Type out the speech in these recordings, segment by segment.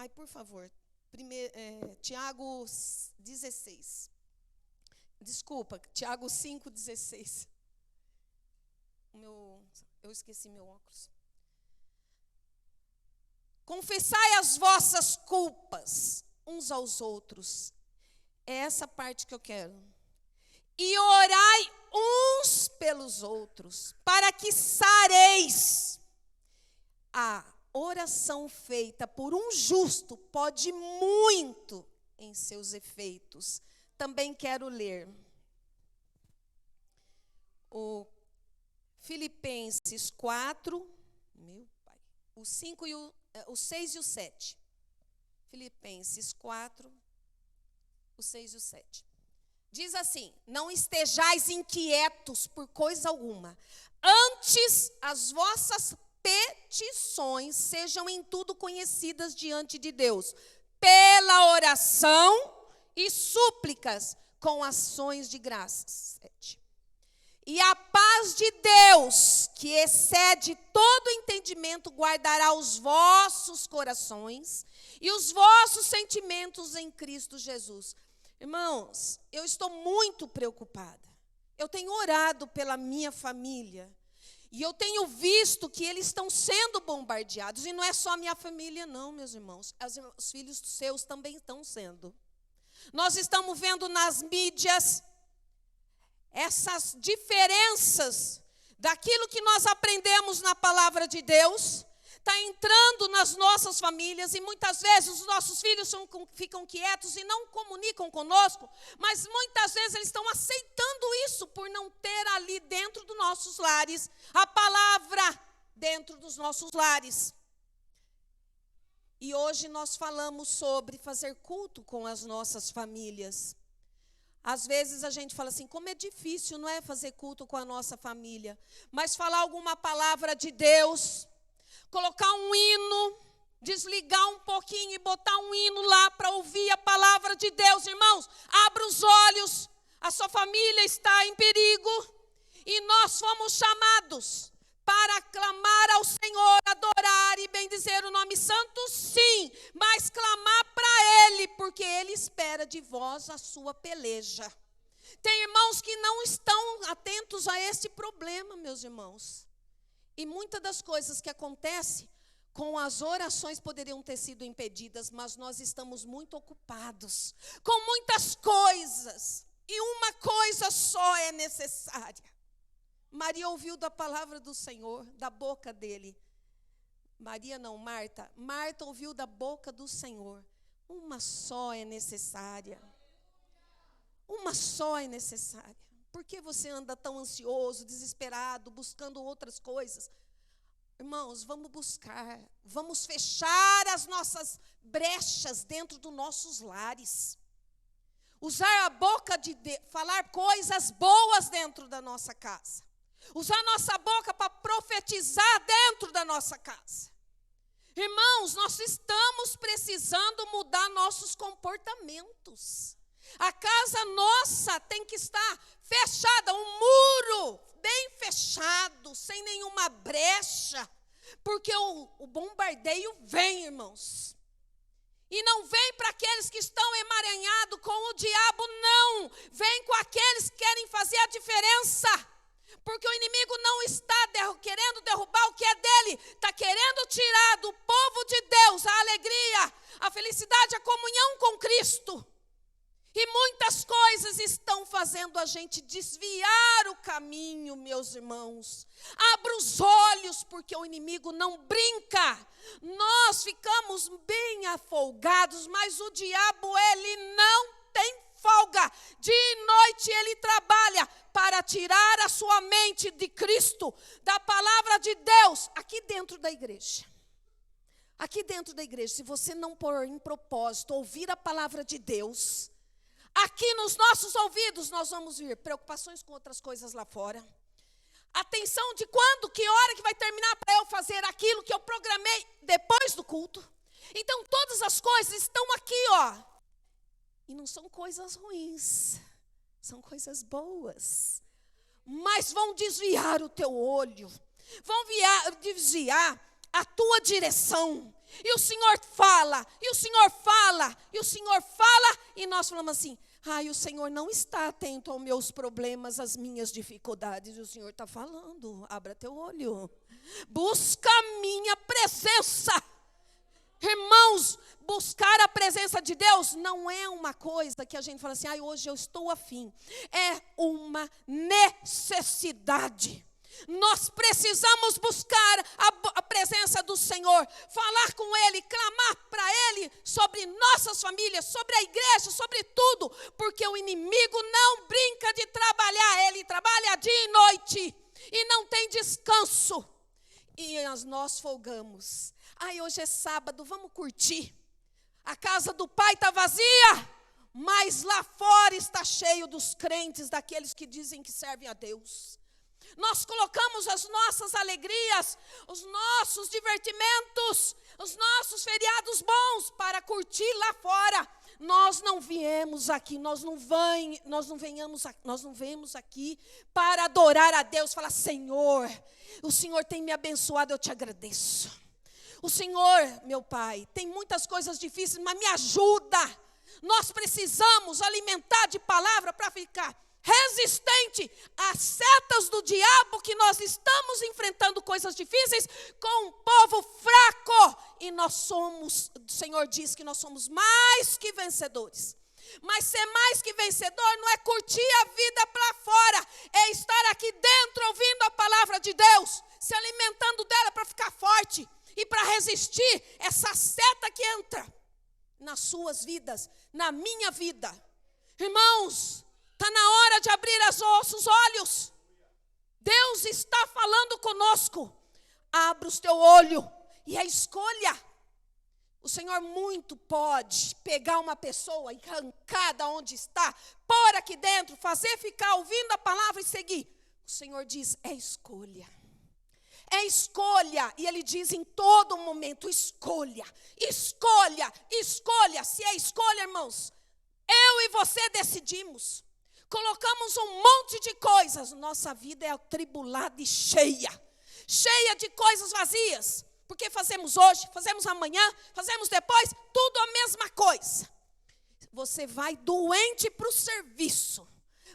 Ai, por favor. Tiago 16. Desculpa, Tiago 5,16. Eu esqueci meu óculos. Confessai as vossas culpas uns aos outros. É essa parte que eu quero. E orai uns pelos outros, para que sareis. A oração feita por um justo pode muito em seus efeitos. Também quero ler o Filipenses 4, meu pai, o 5 e o 6 e o 7. Filipenses 4, o 6 e o 7. Diz assim: não estejais inquietos por coisa alguma, antes as vossas petições sejam em tudo conhecidas diante de Deus, pela oração e súplicas com ações de graças. 7. E a paz de Deus, que excede todo entendimento, guardará os vossos corações e os vossos sentimentos em Cristo Jesus. Irmãos, eu estou muito preocupada. Eu tenho orado pela minha família. E eu tenho visto que eles estão sendo bombardeados. E não é só a minha família, não, meus irmãos. Os filhos seus também estão sendo. Nós estamos vendo nas mídias essas diferenças daquilo que nós aprendemos na palavra de Deus. Está entrando nas nossas famílias e muitas vezes os nossos filhos ficam quietos e não comunicam conosco, mas muitas vezes eles estão aceitando isso por não ter ali dentro dos nossos lares a palavra dentro dos nossos lares. E hoje nós falamos sobre fazer culto com as nossas famílias. Às vezes a gente fala assim, como é difícil, não é, fazer culto com a nossa família, mas falar alguma palavra de Deus, colocar um hino, desligar um pouquinho e botar um hino lá para ouvir a palavra de Deus. Irmãos, abra os olhos, a sua família está em perigo e nós fomos chamados para clamar ao Senhor, adorar e bendizer o nome santo, sim, mas clamar para Ele, porque Ele espera de vós a sua peleja. Tem irmãos que não estão atentos a esse problema, meus irmãos. E muitas das coisas que acontecem com as orações poderiam ter sido impedidas, mas nós estamos muito ocupados com muitas coisas. E uma coisa só é necessária. Maria ouviu da palavra do Senhor, da boca dele. Maria não, Marta. Marta ouviu da boca do Senhor. Uma só é necessária. Uma só é necessária. Por que você anda tão ansioso, desesperado, buscando outras coisas? Irmãos, vamos buscar, vamos fechar as nossas brechas dentro dos nossos lares. Usar a boca de Deus, falar coisas boas dentro da nossa casa. Usar a nossa boca para profetizar dentro da nossa casa. Irmãos, nós estamos precisando mudar nossos comportamentos. A casa nossa tem que estar fechada, um muro bem fechado, sem nenhuma brecha, porque o bombardeio vem, irmãos. E não vem para aqueles que estão emaranhados com o diabo, não. Vem com aqueles que querem fazer a diferença. Porque o inimigo não está querendo derrubar o que é dele. Está querendo tirar do povo de Deus a alegria, a felicidade, a comunhão com Cristo. E muitas coisas estão fazendo a gente desviar o caminho, meus irmãos. Abra os olhos, porque o inimigo não brinca. Nós ficamos bem afolgados, mas o diabo, ele não tem folga. Dia e noite ele trabalha para tirar a sua mente de Cristo, da palavra de Deus, aqui dentro da igreja. Aqui dentro da igreja, se você não pôr em propósito ouvir a palavra de Deus, aqui nos nossos ouvidos nós vamos ver preocupações com outras coisas lá fora. Atenção de quando, que hora que vai terminar para eu fazer aquilo que eu programei depois do culto. Então todas as coisas estão aqui, ó. E não são coisas ruins, são coisas boas. Mas vão desviar o teu olho, vão desviar a tua direção. E o Senhor fala, e o Senhor fala, e o Senhor fala, e nós falamos assim: ai, o Senhor não está atento aos meus problemas, às minhas dificuldades. E o Senhor está falando: abra teu olho, busca a minha presença. Irmãos, buscar a presença de Deus não é uma coisa que a gente fala assim: ai, hoje eu estou afim. É uma necessidade. Nós precisamos buscar a presença do Senhor, falar com Ele, clamar para Ele sobre nossas famílias, sobre a igreja, sobre tudo, porque o inimigo não brinca de trabalhar, ele trabalha dia e noite e não tem descanso. E nós folgamos. Ai, hoje é sábado, vamos curtir. A casa do Pai está vazia, mas lá fora está cheio dos crentes, daqueles que dizem que servem a Deus. Nós colocamos as nossas alegrias, os nossos divertimentos, os nossos feriados bons para curtir lá fora. Nós não viemos aqui, nós não viemos aqui para adorar a Deus, falar: Senhor, o Senhor tem me abençoado, eu te agradeço. O Senhor, meu Pai, tem muitas coisas difíceis, mas me ajuda. Nós precisamos alimentar de palavra para ficar resistente às setas do diabo, que nós estamos enfrentando coisas difíceis com um povo fraco. E nós somos, o Senhor diz que nós somos mais que vencedores. Mas ser mais que vencedor não é curtir a vida para fora, é estar aqui dentro ouvindo a palavra de Deus, se alimentando dela para ficar forte e para resistir essa seta que entra nas suas vidas, na minha vida. Irmãos, está na hora de abrir os nossos olhos. Deus está falando conosco. Abra o teu olho e a escolha. O Senhor muito pode pegar uma pessoa e arrancar da onde está, pôr aqui dentro, fazer ficar ouvindo a palavra e seguir. O Senhor diz: é escolha. É escolha. E Ele diz em todo momento: escolha, escolha, escolha. Se é escolha, irmãos, eu e você decidimos. Colocamos um monte de coisas. Nossa vida é atribulada e cheia de coisas vazias. Porque fazemos hoje, fazemos amanhã, fazemos depois, tudo a mesma coisa. Você vai doente para o serviço,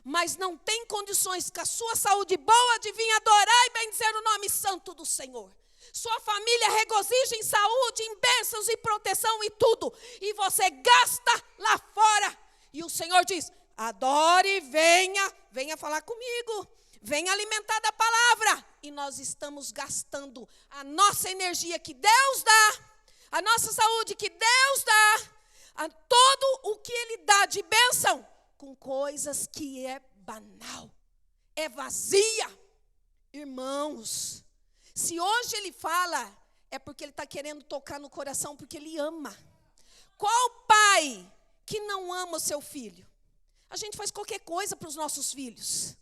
mas não tem condições com a sua saúde boa de vir adorar e bendizer o nome santo do Senhor. Sua família regozija em saúde, em bênçãos e proteção e tudo. E você gasta lá fora. E o Senhor diz: adore, venha falar comigo, venha alimentar da palavra. E nós estamos gastando a nossa energia que Deus dá, a nossa saúde que Deus dá, todo o que Ele dá de bênção, com coisas que é banal, é vazia. Irmãos, se hoje Ele fala, é porque Ele está querendo tocar no coração, porque Ele ama. Qual pai que não ama o seu filho? A gente faz qualquer coisa para os nossos filhos.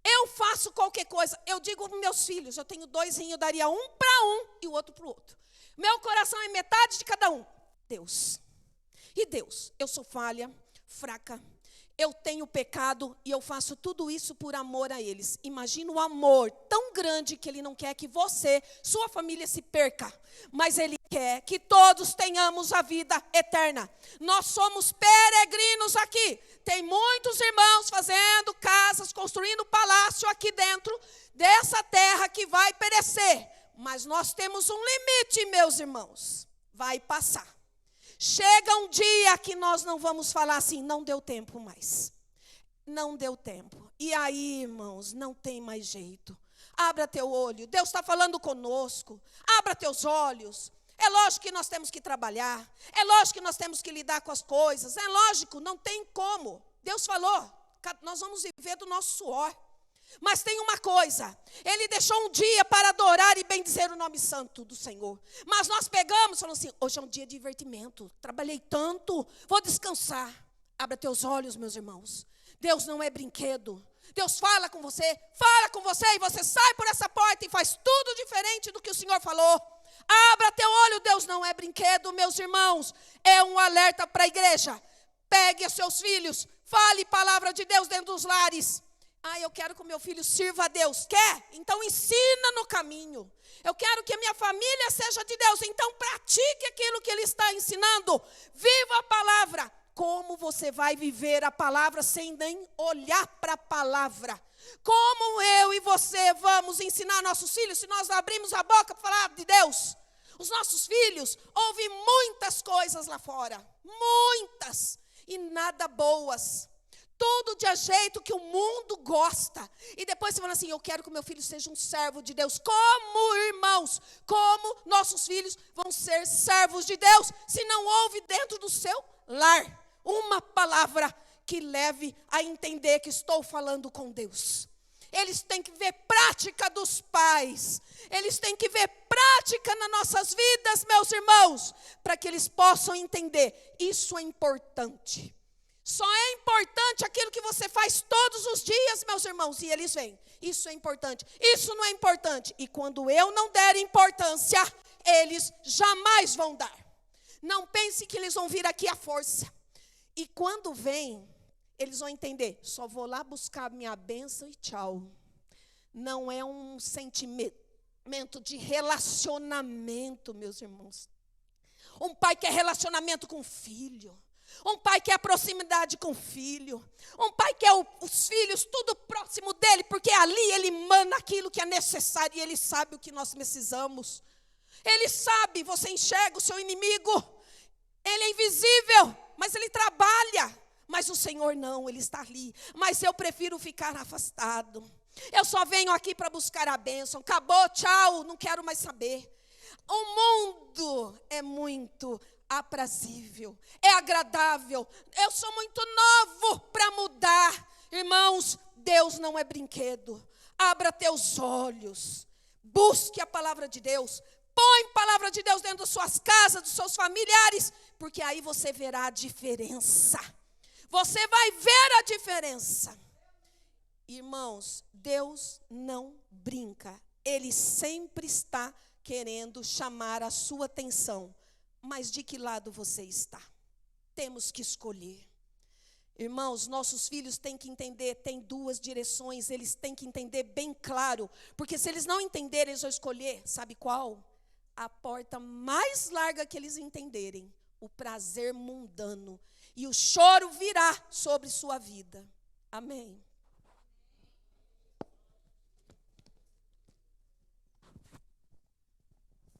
Eu faço qualquer coisa. Eu digo para meus filhos, eu tenho 2, eu daria um para um e o outro para o outro. Meu coração é metade de cada um. Deus. E Deus, eu sou falha, fraca. Eu tenho pecado e eu faço tudo isso por amor a eles. Imagina o amor tão grande que Ele não quer que você, sua família se perca. Mas Ele quer que todos tenhamos a vida eterna. Nós somos peregrinos aqui. Tem muitos irmãos fazendo casas, construindo palácio aqui dentro dessa terra que vai perecer. Mas nós temos um limite, meus irmãos. Vai passar. Chega um dia que nós não vamos falar assim: não deu tempo mais. Não deu tempo. E aí, irmãos, não tem mais jeito. Abra teu olho. Deus está falando conosco. Abra teus olhos. É lógico que nós temos que trabalhar. É lógico que nós temos que lidar com as coisas. É lógico, não tem como. Deus falou, nós vamos viver do nosso suor. Mas tem uma coisa: Ele deixou um dia para adorar e bendizer o nome santo do Senhor. Mas nós pegamos e falamos assim: hoje é um dia de divertimento, trabalhei tanto, vou descansar. Abra teus olhos, meus irmãos. Deus não é brinquedo. Deus fala com você e você sai por essa porta e faz tudo diferente do que o Senhor falou. Abra teu olho, Deus não é brinquedo, meus irmãos. É um alerta para a igreja. Pegue os seus filhos, fale palavra de Deus dentro dos lares. Ah, eu quero que o meu filho sirva a Deus. Quer? Então ensina no caminho. Eu quero que a minha família seja de Deus. Então pratique aquilo que ele está ensinando. Viva a palavra. Como você vai viver a palavra sem nem olhar para a palavra? Como eu e você vamos ensinar nossos filhos se nós abrimos a boca para falar de Deus? Os nossos filhos ouvem muitas coisas lá fora. Muitas. E nada boas. Tudo de jeito que o mundo gosta. E depois você fala assim, eu quero que o meu filho seja um servo de Deus. Como irmãos, como nossos filhos vão ser servos de Deus se não houve dentro do seu lar uma palavra que leve a entender que estou falando com Deus? Eles têm que ver prática dos pais. Eles têm que ver prática nas nossas vidas, meus irmãos, para que eles possam entender. Isso é importante. Só é importante aquilo que você faz todos os dias, meus irmãos. E eles vêm. Isso é importante. Isso não é importante. E quando eu não der importância, eles jamais vão dar. Não pense que eles vão vir aqui à força. E quando vêm, eles vão entender. Só vou lá buscar minha bênção e tchau. Não é um sentimento de relacionamento, meus irmãos. Um pai quer relacionamento com o filho. Um pai quer proximidade com o filho. Um pai quer os filhos tudo próximo dele, porque ali ele manda aquilo que é necessário e ele sabe o que nós precisamos. Ele sabe, você enxerga o seu inimigo. Ele é invisível, mas ele trabalha. Mas o Senhor não, ele está ali. Mas eu prefiro ficar afastado. Eu só venho aqui para buscar a bênção. Acabou, tchau, não quero mais saber. O mundo é muito aprazível, é agradável. Eu sou muito novo para mudar. Irmãos, Deus não é brinquedo. Abra teus olhos. Busque a palavra de Deus. Põe a palavra de Deus dentro das suas casas, dos seus familiares, porque aí você verá a diferença. Você vai ver a diferença. Irmãos, Deus não brinca. Ele sempre está querendo chamar a sua atenção. Mas de que lado você está? Temos que escolher. Irmãos, nossos filhos têm que entender, tem duas direções, eles têm que entender bem claro. Porque se eles não entenderem, eles vão escolher, sabe qual? A porta mais larga que eles entenderem, o prazer mundano. E o choro virá sobre sua vida. Amém.